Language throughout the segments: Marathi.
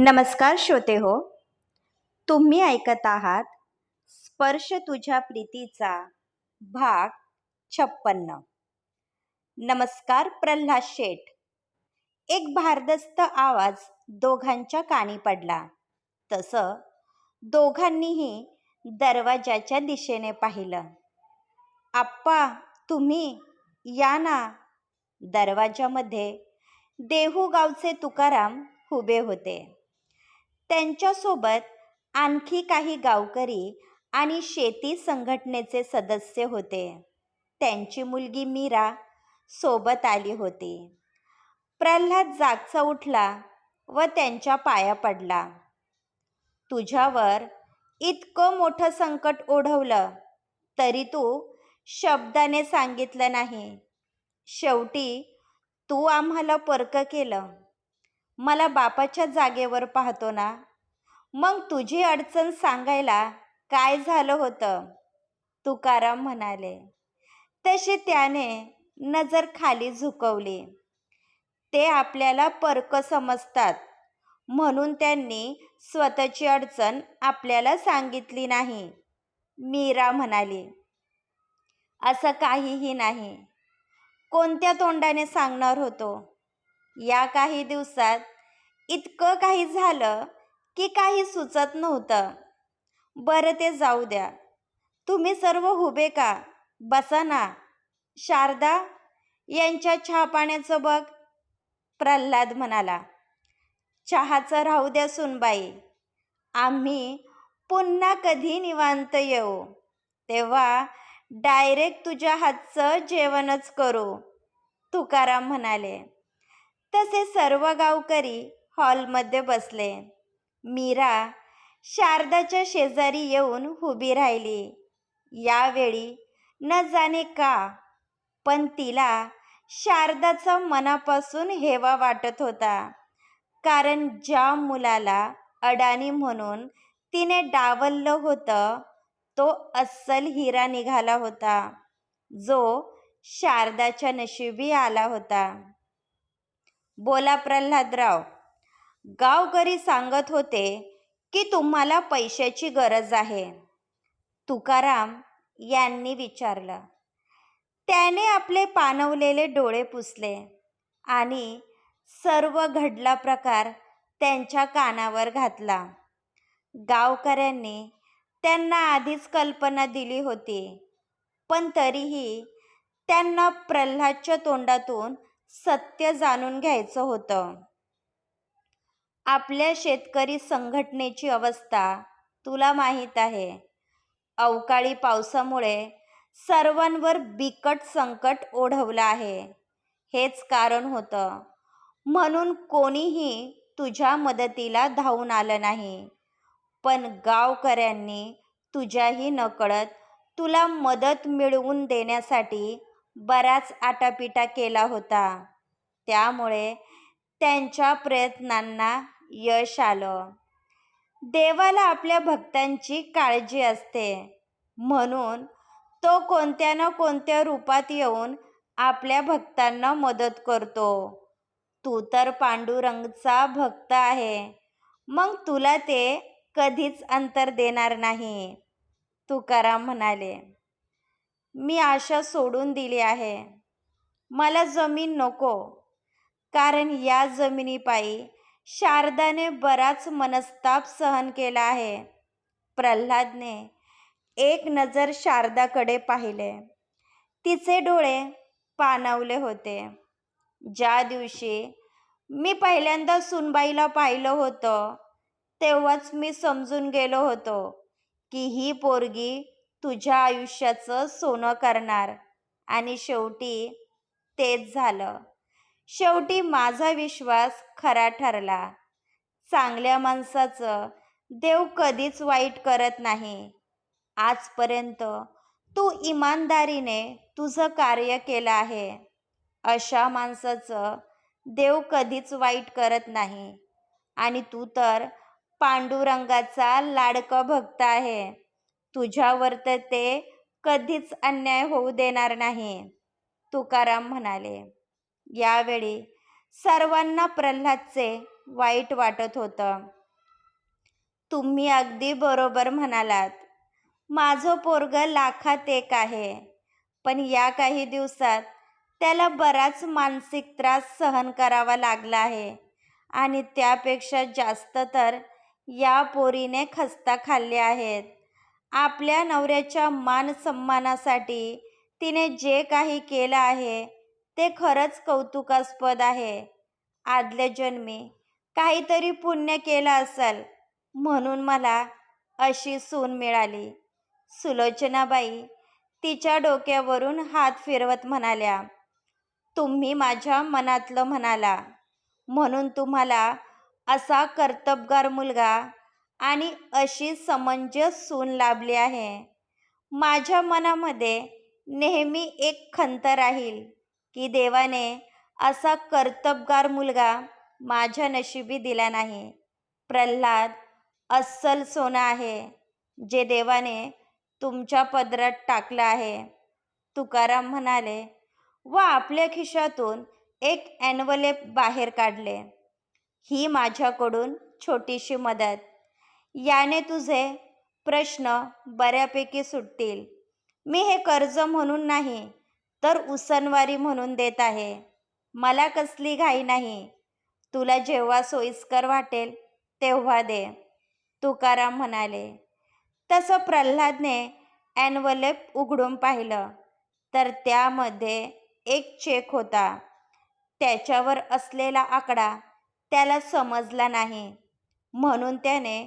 नमस्कार श्रोते हो, तुम्ही ऐकत आहात स्पर्श तुझ्या प्रीतीचा भाग 56. नमस्कार प्रल्हाद शेठ. एक भारदस्त आवाज दोघांच्या कानी पडला. तसं दोघांनीही दरवाजाच्या दिशेने पाहिलं. आप्पा, तुम्ही या ना. दरवाजामध्ये देहू गावचे तुकाराम उभे होते. त्यांच्यासोबत आणखी काही गावकरी आणि शेती संघटनेचे सदस्य होते. त्यांची मुलगी मीरा सोबत आली होती. प्रल्हाद जागचा उठला व त्यांच्या पाया पडला. तुझ्यावर इतकं मोठं संकट ओढवलं तरी तू शब्दाने सांगितलं नाही. शेवटी तू आम्हाला परकं केलं. मला बापाच्या जागेवर पाहतो ना, मग तुझी अडचण सांगायला काय झालं होतं? तुकाराम म्हणाले. तशी त्याने नजर खाली झुकवली. ते आपल्याला परकं समजतात म्हणून त्यांनी स्वतःची अडचण आपल्याला सांगितली नाही. मीरा म्हणाली. असं काहीही नाही. कोणत्या तोंडाने सांगणार होतो? या काही दिवसात इतकं काही झालं की काही सुचत नव्हतं. बरं ते जाऊ द्या. तुम्ही सर्व उभे का? बसा ना. शारदा, यांच्या चहा पाण्याचं बघ, प्रल्हाद म्हणाला. चहाचं राहू द्या सुनबाई. आम्ही पुन्हा कधी निवांत येऊ तेव्हा डायरेक्ट तुझ्या हातचं जेवणच करू, तुकाराम म्हणाले. तसे सर्व गावकरी हॉलमध्ये बसले. मीरा शारदाच्या शेजारी येऊन उभी राहिली. यावेळी न जाणे का, पण तिला शारदाचा मनापासून हेवा वाटत होता. कारण ज्या मुलाला अडाणी म्हणून तिने डावललं होतं तो अस्सल हिरा निघाला होता, जो शारदाच्या नशिबी आला होता. बोला प्रल्हादराव. गावकरी सांगत होते की तुम्हाला पैशाची गरज आहे, तुकाराम यांनी विचारलं. त्याने आपले पाणवलेले डोळे पुसले आणि सर्व घडला प्रकार त्यांच्या कानावर घातला. गावकऱ्यांनी त्यांना आधीच कल्पना दिली होती, पण तरीही त्यांना प्रल्हादच्या तोंडातून सत्य जाणून घ्यायचं होतं. आपल्या शेतकरी संघटनेची अवस्था तुला माहीत आहे. अवकाळी पावसामुळे सर्वांवर बिकट संकट ओढवलं आहे. हेच कारण होतं म्हणून कोणीही तुझ्या मदतीला धावून आलं नाही. पण गावकऱ्यांनी तुझ्याही नकळत तुला मदत मिळवून देण्यासाठी बराच आटापिटा केला होता. त्यामुळे त्यांच्या प्रयत्नांना यश आलं. देवाला आपल्या भक्तांची काळजी असते म्हणून तो कोणत्या ना कोणत्या रूपात येऊन आपल्या भक्तांना मदत करतो. तू तर पांडुरंगचा भक्त आहे, मग तुला ते कधीच अंतर देणार नाही, तुकाराम म्हणाले. मी आशा सोडून दिली आहे. मला जमीन नको, कारण या जमिनीपायी शारदाने बराच मनस्ताप सहन केला आहे. प्रल्हादने एक नजर शारदाकडे पाहिले. तिचे डोळे पाणावले होते. ज्या दिवशी मी पहिल्यांदा सुनबाईला पाहिलं होतं तेव्हाच मी समजून गेलो होतो की ही पोरगी तुझ्या आयुष्याचं सोनं करणार. आणि शेवटी तेच झालं. शेवटी माझा विश्वास खरा ठरला. चांगल्या माणसाचं देव कधीच वाईट करत नाही. आजपर्यंत तू इमानदारीने तुझं कार्य केलं आहे. अशा माणसाचं देव कधीच वाईट करत नाही. आणि तू तर पांडुरंगाचा लाडका भक्त आहे. तुझ्यावर तर ते कधीच अन्याय होऊ देणार नाही, तुकाराम म्हणाले. यावेळी सर्वांना प्रल्हादचे वाईट वाटत होतं. तुम्ही अगदी बरोबर म्हणालात. माझं पोरगं लाखात एक आहे, पण या काही दिवसात त्याला बराच मानसिक त्रास सहन करावा लागला आहे आणि त्यापेक्षा जास्त तर या पोरीने खस्ता खाल्ले आहेत. आपल्या नवऱ्याच्या मान सन्मानासाठी तिने जे काही केलं आहे ते खरंच कौतुकास्पद आहे. आदल्या जन्मी काहीतरी पुण्य केलं असेल म्हणून मला अशी सून मिळाली. सुलोचनाबाई तिच्या डोक्यावरून हात फिरवत म्हणाल्या, तुम्ही माझ्या मनातलं म्हणाला म्हणून तुम्हाला असा कर्तबगार मुलगा आणि अशी समंजस सून लाभली आहे. माझ्या मनामध्ये नेहमी एक खंत राहील की देवाने असा कर्तबगार मुलगा माझ्या नशिबी दिला नाही. प्रल्हाद अस्सल सोनं आहे जे देवाने तुमच्या पदरात टाकलं आहे. तुकाराम म्हणाले व आपल्या खिशातून एक एन्व्हलेप बाहेर काढले. ही माझ्याकडून छोटीशी मदत. याने तुझे प्रश्न बऱ्यापैकी सुटतील. मी हे कर्ज म्हणून नाही तर उसनवारी म्हणून देत आहे. मला कसली घाई नाही. तुला जेव्हा सोयीस्कर वाटेल तेव्हा दे. तुकाराम म्हणाले. तसं प्रल्हादने एन्व्हलेप उघडून पाहिलं तर त्यामध्ये एक चेक होता. त्याच्यावर असलेला आकडा त्याला समजला नाही म्हणून त्याने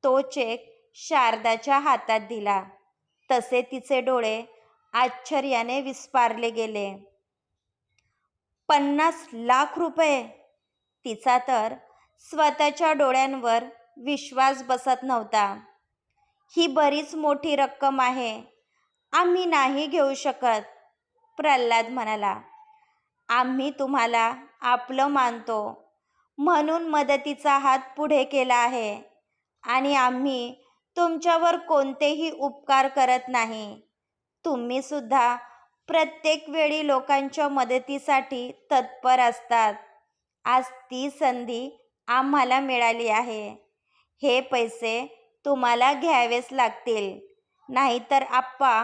तो चेक शारदाच्या हातात दिला. तसे तिचे डोळे आश्चर्याने विस्फारले गेले. 50 लाख रुपये! तिचा तर स्वतःच्या डोळ्यांवर विश्वास बसत नव्हता. ही बरीच मोठी रक्कम आहे. आम्ही नाही घेऊ शकत, प्रल्हाद म्हणाला. आम्ही तुम्हाला आपलं मानतो म्हणून मदतीचा हात पुढे केला आहे आणि आम्ही तुमच्यावर कोणतेही उपकार करत नाही. तुम्ही सुद्धा प्रत्येक वेळी लोकांच्या मदतीसाठी तत्पर असतात. आज ती संधी आम्हाला मिळाली आहे. हे पैसे तुम्हाला घ्यावेच लागतील, नाहीतर आप्पा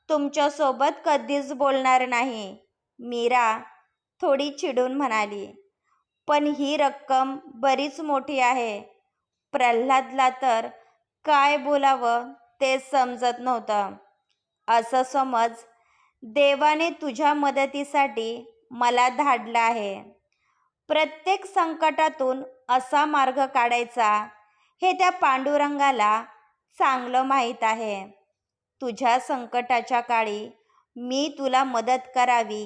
तुमच्यासोबत कधीच बोलणार नाही. मीरा थोडी चिडून म्हणाली. पण ही रक्कम बरीच मोठी आहे. प्रल्हादला तर काय बोलावं ते समजत नव्हतं. असं समज देवाने तुझ्या मदतीसाठी मला धाडलं आहे. प्रत्येक संकटातून असा मार्ग काढायचा हे त्या पांडुरंगाला चांगलं माहीत आहे. तुझ्या संकटाच्या काळी मी तुला मदत करावी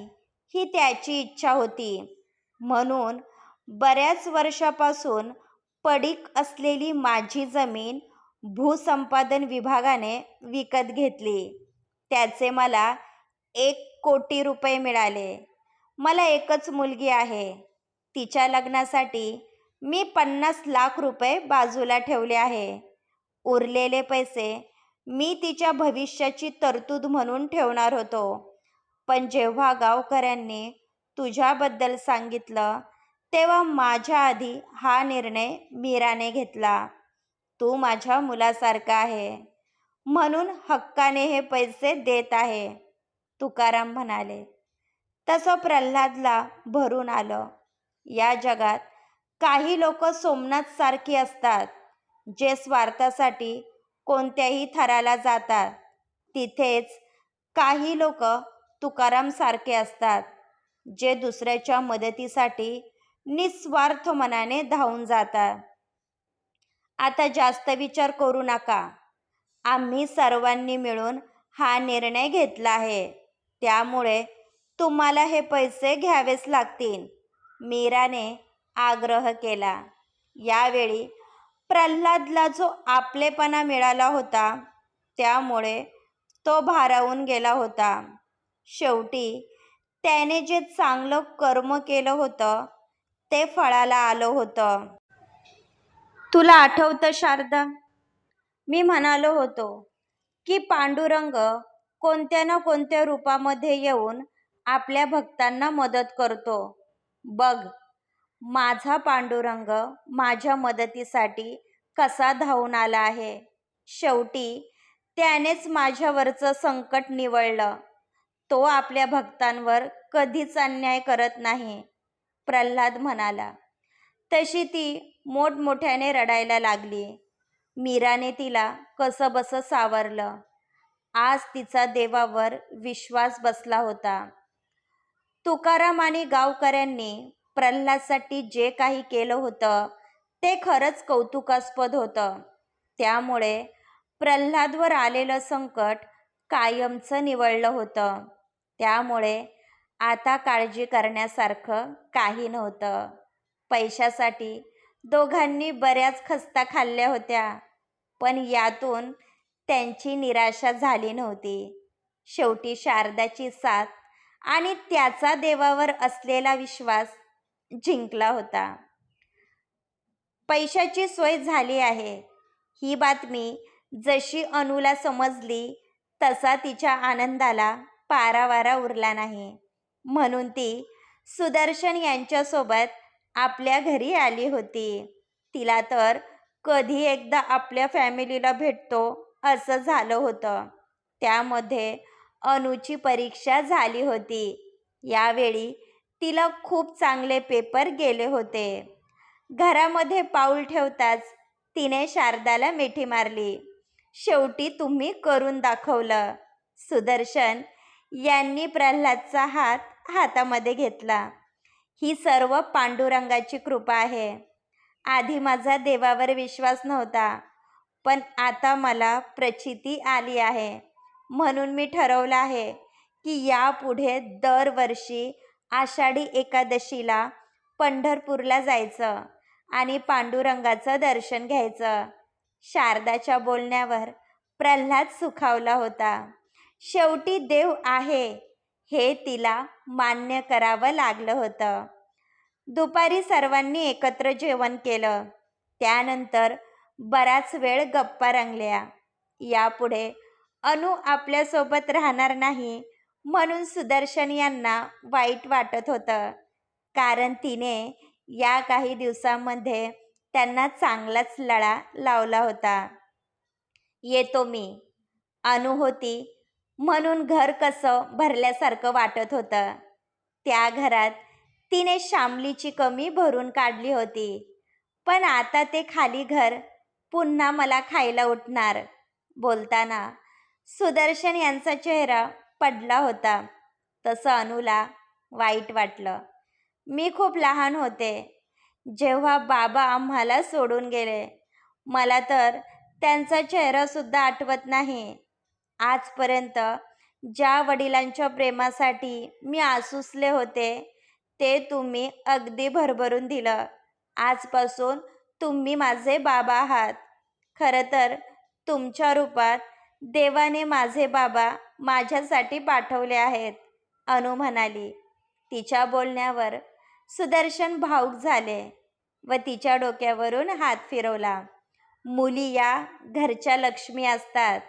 ही त्याची इच्छा होती. म्हणून बऱ्याच वर्षापासून पडीक असलेली माझी जमीन भूसंपादन विभागाने विकत घेतली. त्याचे मला 1 कोटी रुपये मिळाले. मला एकच मुलगी आहे. तिच्या लग्नासाठी मी 50 लाख रुपये बाजूला ठेवले आहे. उरलेले पैसे मी तिच्या भविष्याची तरतूद म्हणून ठेवणार होतो. पण जेव्हा गावकऱ्यांनी तुझ्याबद्दल सांगितलं तेव्हा माझ्या आधी हा निर्णय मीराने घेतला. तू माझ्या मुलासारखा आहे म्हणून हक्काने हे पैसे देत आहे, तुकाराम म्हणाले. तसं प्रल्हादला भरून आलं. या जगात काही लोक सोमनाथ सारखी असतात जे स्वार्थासाठी कोणत्याही थराला जातात. तिथेच काही लोक तुकाराम सारखे असतात जे दुसऱ्याच्या मदतीसाठी निस्वार्थ मनाने धावून जातात. आता जास्त विचार करू नका. आम्ही सर्वांनी मिळून हा निर्णय घेतला आहे. त्यामुळे तुम्हाला हे पैसे घ्यावेच लागतील, मीराने आग्रह केला. यावेळी प्रल्हादला जो आपलेपणा मिळाला होता त्यामुळे तो भारावून गेला होता. शेवटी त्याने जे चांगलं कर्म केलं होतं ते फळाला आलं होतं. तुला आठवतं शारदा, मी म्हणालो होतो की पांडुरंग कोणत्या ना कोणत्या रूपामध्ये येऊन आपल्या भक्तांना मदत करतो. बघ, माझा पांडुरंग माझ्या मदतीसाठी कसा धावून आला आहे. शेवटी त्यानेच माझ्यावरचं संकट निवळलं. तो आपल्या भक्तांवर कधीच अन्याय करत नाही, प्रल्हाद म्हणाला. तशी ती मोठमोठ्याने रडायला लागली. मीराने तिला कसंबसं सावरलं. आज तिचा देवावर विश्वास बसला होता. तुकाराम आणि गावकऱ्यांनी प्रल्हादसाठी जे काही केलं होतं ते खरंच कौतुकास्पद होतं. त्यामुळे प्रल्हादवर आलेलं संकट कायमचं निवळलं होतं. त्यामुळे आता काळजी करण्यासारखं काही नव्हतं. पैशासाठी दोघांनी बऱ्याच खस्ता खाल्ल्या होत्या, पण यातून त्यांची निराशा झाली नव्हती. शेवटी शारदाची साथ आणि त्याचा देवावर असलेला विश्वास जिंकला होता. पैशाची सोय झाली आहे ही बातमी जशी अनुला समजली तसा तिच्या आनंदाला पारावारा उरला नाही. म्हणून ती सुदर्शन यांच्यासोबत आपल्या घरी आली होती. तिला तर कधी एकदा आपल्या फॅमिलीला भेटतो असं झालं होतं. त्यामध्ये अनुची परीक्षा झाली होती. यावेळी तिला खूप चांगले पेपर गेले होते. घरामध्ये पाऊल ठेवताच तिने शारदाला मिठी मारली. शेवटी तुम्ही करून दाखवलं. सुदर्शन यांनी प्रल्हादचा हात हातामध्ये घेतला. ही सर्व पांडुरंगाची कृपा आहे. आधी माझा देवावर विश्वास नव्हता, पण आता मला प्रचिती आली आहे. म्हणून मी ठरवलं आहे की यापुढे दरवर्षी आषाढी एकादशीला पंढरपूरला जायचं आणि पांडुरंगाचं दर्शन घ्यायचं. शारदाच्या बोलण्यावर प्रल्हाद सुखावला होता. शेवटी देव आहे हे तिला मान्य करावं लागलं होतं. दुपारी सर्वांनी एकत्र जेवण केलं. त्यानंतर बराच वेळ गप्पा रंगल्या. यापुढे अनु आपल्यासोबत राहणार नाही म्हणून सुदर्शन यांना वाईट वाटत होतं, कारण तिने या काही दिवसांमध्ये त्यांना चांगलाच लळा लावला होता. येतो मी. अनु होती म्हणून घर कसं भरल्यासारखं वाटत होतं. त्या घरात तिने शामलीची कमी भरून काढली होती, पण आता ते खाली घर पुन्हा मला खायला उठणार. बोलताना सुदर्शन यांचा चेहरा पडला होता. तसं अनुला वाईट वाटलं. मी खूप लहान होते जेव्हा बाबा आम्हाला सोडून गेले. मला तर त्यांचा चेहरासुद्धा आठवत नाही. आजपर्यंत ज्या वडिलांच्या प्रेमासाठी मी आसुसले होते ते तुम्ही अगदी भरभरून दिलं. आजपासून तुम्ही माझे बाबा आहात. खरं तर तुमच्या रूपात देवाने माझे बाबा माझ्यासाठी पाठवले आहेत, अनु म्हणाली. तिच्या बोलण्यावर सुदर्शन भावुक झाले व तिच्या डोक्यावरून हात फिरवला. मुली या घरच्या लक्ष्मी असतात.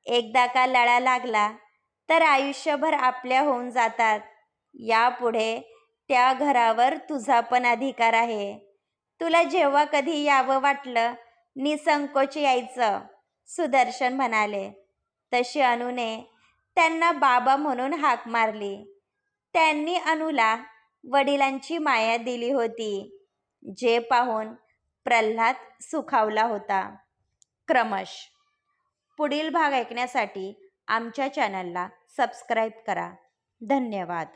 एकदा का लळा लागला तर आयुष्यभर आपल्या होऊन जातात. यापुढे त्या घरावर तुझा पण अधिकार आहे. तुला जेव्हा कधी यावं वाटलं निसंकोच यायचं, सुदर्शन म्हणाले. तशी अनुने त्यांना बाबा म्हणून हाक मारली. त्यांनी अनुला वडिलांची माया दिली होती, जे पाहून प्रल्हाद सुखावला होता. क्रमश पुढील भाग ऐकण्यासाठी आमच्या चॅनलला सबस्क्राईब करा. धन्यवाद.